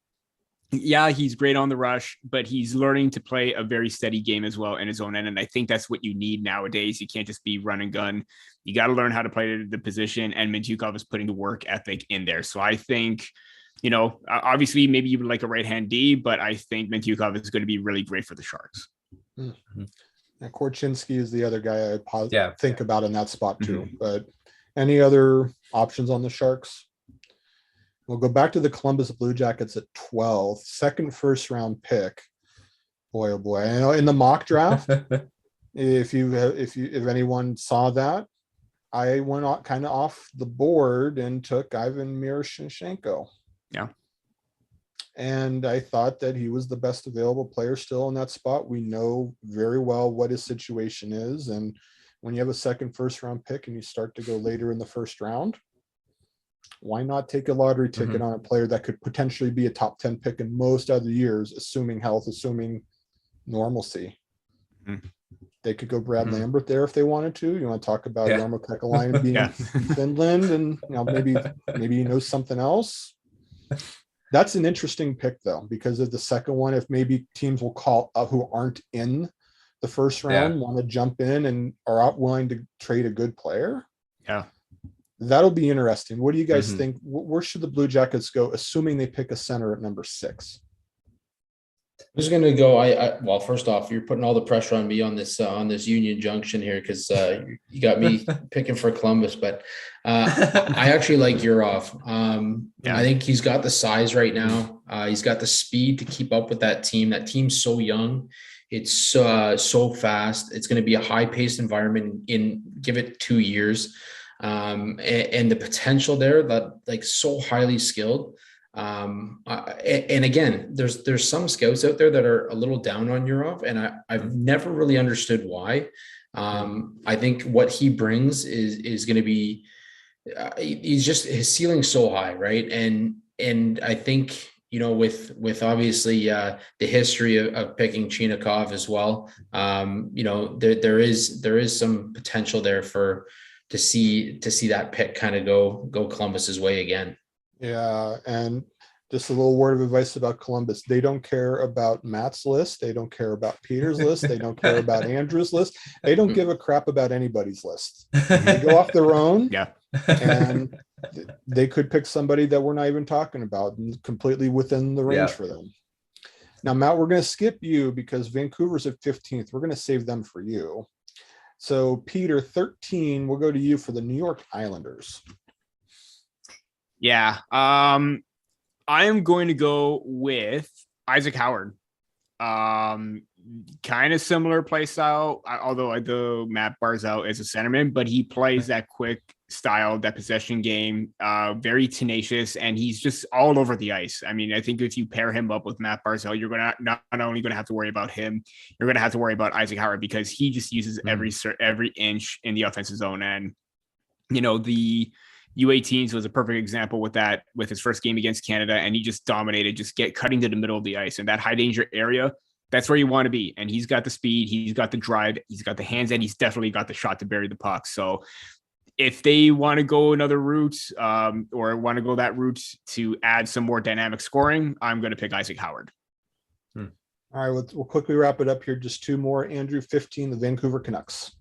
he's great on the rush, but he's learning to play a very steady game as well in his own end. And I think that's what you need nowadays. You can't just be run and gun. You got to learn how to play the position, and Mintyukov is putting the work ethic in there. So I think, obviously maybe you would like a right-hand D, but I think Mintyukov is going to be really great for the Sharks. Mm-hmm. Now, Korchinski is the other guy I think about in that spot too. But any other options on the Sharks? We'll go back to the Columbus Blue Jackets at 12, second first round pick. Boy, oh boy! I know in the mock draft, if anyone saw that, I went kind of off the board and took Ivan Miroshnichenko. Yeah. And I thought that he was the best available player still in that spot. We know very well what his situation is. And when you have a second first round pick and you start to go later in the first round, why not take a lottery ticket on a player that could potentially be a top 10 pick in most other years, assuming health, assuming normalcy? They could go Brad Lambert there if they wanted to. You want to talk about Jarmo Kekalainen being in Finland, and maybe he knows something else. That's an interesting pick though, because of the second one. If maybe teams will call who aren't in the first round want to jump in and are out willing to trade a good player. Yeah, that'll be interesting. What do you guys think? Where should the Blue Jackets go, assuming they pick a center at number 6? I'm just going to go. Well, first off, you're putting all the pressure on me on this Union Junction here because you got me picking for Columbus. But I actually like Yurov. I think he's got the size right now. He's got the speed to keep up with that team. That team's so young. It's so fast. It's going to be a high-paced environment give it 2 years. And the potential there, that like so highly skilled. And again, there's some scouts out there that are a little down on Yurov, and I've never really understood why. I think what he brings is going to be, he's just, his ceiling's so high, right? And I think, you know, with obviously the history of picking Chinakhov as well, you know, there is some potential there to see that pick kind of go Columbus's way again. Yeah, and just a little word of advice about Columbus. They don't care about Matt's list. They don't care about Peter's list. They don't care about Andrew's list. They don't give a crap about anybody's list. They go off their own. Yeah. And they could pick somebody that we're not even talking about and completely within the range for them. Now, Matt, we're going to skip you because Vancouver's at 15th. We're going to save them for you. So, Peter, 13, we'll go to you for the New York Islanders. Yeah. I am going to go with Isaac Howard. Kind of similar play style, although I do Matt Barzal as a centerman, but he plays that quick style, that possession game, very tenacious, and he's just all over the ice. I mean, I think if you pair him up with Matt Barzal, you're going to not only going to have to worry about him, you're going to have to worry about Isaac Howard because he just uses every inch in the offensive zone. And, you know, the U18s was a perfect example with that, with his first game against Canada, and he just dominated, cutting to the middle of the ice, and that high danger area. That's where you want to be. And he's got the speed, he's got the drive, he's got the hands, and he's definitely got the shot to bury the puck. So if they want to go another route or want to go that route to add some more dynamic scoring, I'm going to pick Isaac Howard. All right, we'll quickly wrap it up here. Just two more. Andrew, 15, the Vancouver Canucks.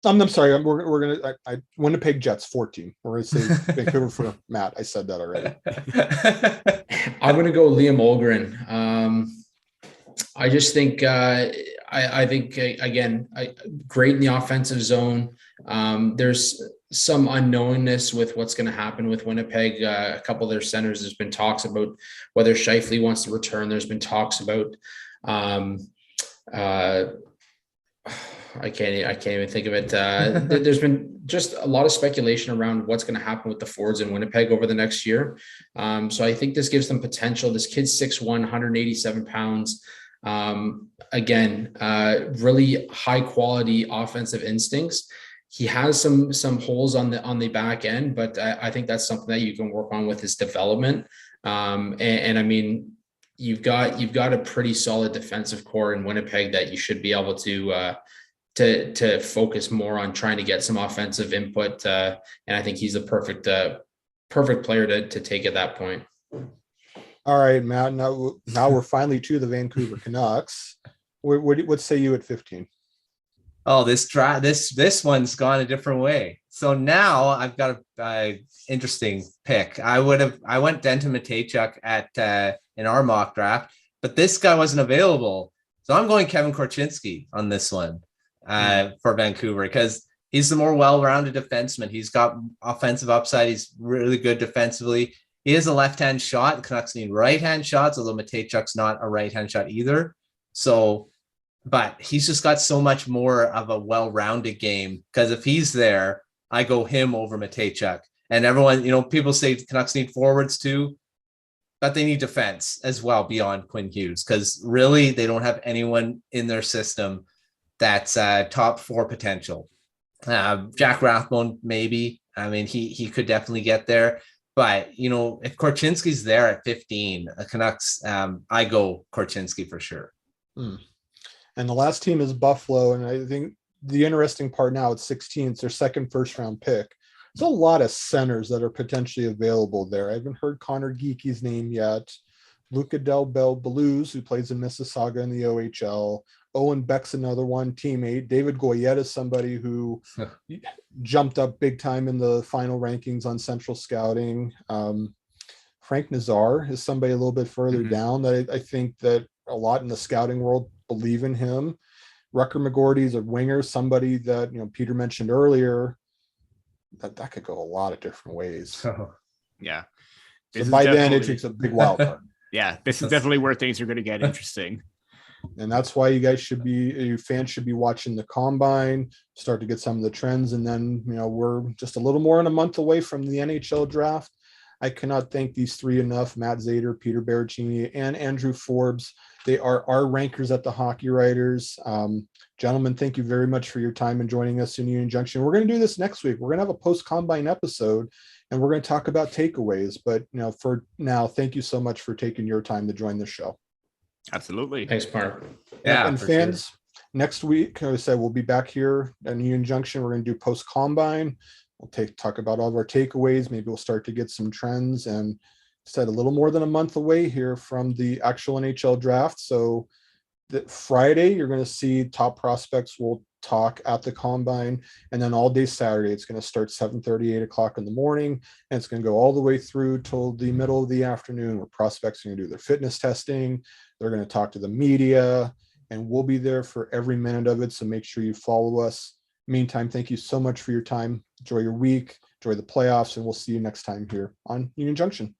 I'm sorry. I Winnipeg Jets, 14. We're going to say Vancouver for Matt. I said that already. I'm going to go Liam Olgren. I just think I think again, great in the offensive zone. There's some unknownness with what's going to happen with Winnipeg. A couple of their centers, there's been talks about whether Scheifele wants to return. There's been talks about I can't even think of it. There's been just a lot of speculation around what's going to happen with the forwards in Winnipeg over the next year. So I think this gives them potential. This kid's 6'1", 187 pounds. Again, really high quality offensive instincts. He has some holes on the back end, but I think that's something that you can work on with his development. And I mean, you've got a pretty solid defensive core in Winnipeg that you should be able to focus more on trying to get some offensive input. And I think he's the perfect player to take at that point. All right, Matt. Now we're finally to the Vancouver Canucks. What say you at 15? Oh, this one's gone a different way. So now I've got a interesting pick. I went Denton Mateychuk in our mock draft, but this guy wasn't available. So I'm going Kevin Korchinski on this one for Vancouver because he's the more well-rounded defenseman. He's got offensive upside. He's really good defensively. He is a left-hand shot. The Canucks need right-hand shots, although Mateychuk's not a right-hand shot either. So, but he's just got so much more of a well-rounded game because if he's there, I go him over Mateychuk. And everyone, people say the Canucks need forwards too, but they need defense as well beyond Quinn Hughes because really they don't have anyone in their system that's top four potential. Jack Rathbone, maybe. I mean, he could definitely get there. But, if Korchinski's there at 15, the Canucks, I go Korchinski for sure. And the last team is Buffalo. And I think the interesting part now at 16, it's their second first-round pick. There's a lot of centers that are potentially available there. I haven't heard Connor Geeky's name yet. Luca Del Belluz, who plays in Mississauga in the OHL. Owen Beck's another one, teammate. David Goyette is somebody who jumped up big time in the final rankings on Central Scouting. Frank Nazar is somebody a little bit further down that I think that a lot in the scouting world believe in him. Rucker McGordy's a winger, somebody that, Peter mentioned earlier, that could go a lot of different ways. Yeah. So by then it takes a big wild card. Yeah, this is definitely where things are going to get interesting. And that's why you fans should be watching the Combine, start to get some of the trends. And then, we're just a little more than a month away from the NHL draft. I cannot thank these three enough: Matt Zator, Peter Baracchini, and Andrew Forbes. They are our rankers at the Hockey Writers. Gentlemen, thank you very much for your time and joining us in Union Junction. We're going to do this next week. We're going to have a post-combine episode, and we're going to talk about takeaways. But for now, thank you so much for taking your time to join the show. Absolutely. Thanks, Mark. Yeah, and fans, next week, like I said, we'll be back here at Union Junction. We're going to do post-combine. We'll talk about all of our takeaways. Maybe we'll start to get some trends, and said a little more than a month away here from the actual NHL draft. So that Friday, you're going to see top prospects. We'll talk at the combine, and then all day Saturday, it's going to start 7:30, 8 o'clock in the morning, and it's going to go all the way through till the middle of the afternoon, where prospects are going to do their fitness testing. They're going to talk to the media, and we'll be there for every minute of it. So make sure you follow us. Meantime, thank you so much for your time. Enjoy your week, enjoy the playoffs, and we'll see you next time here on Union Junction.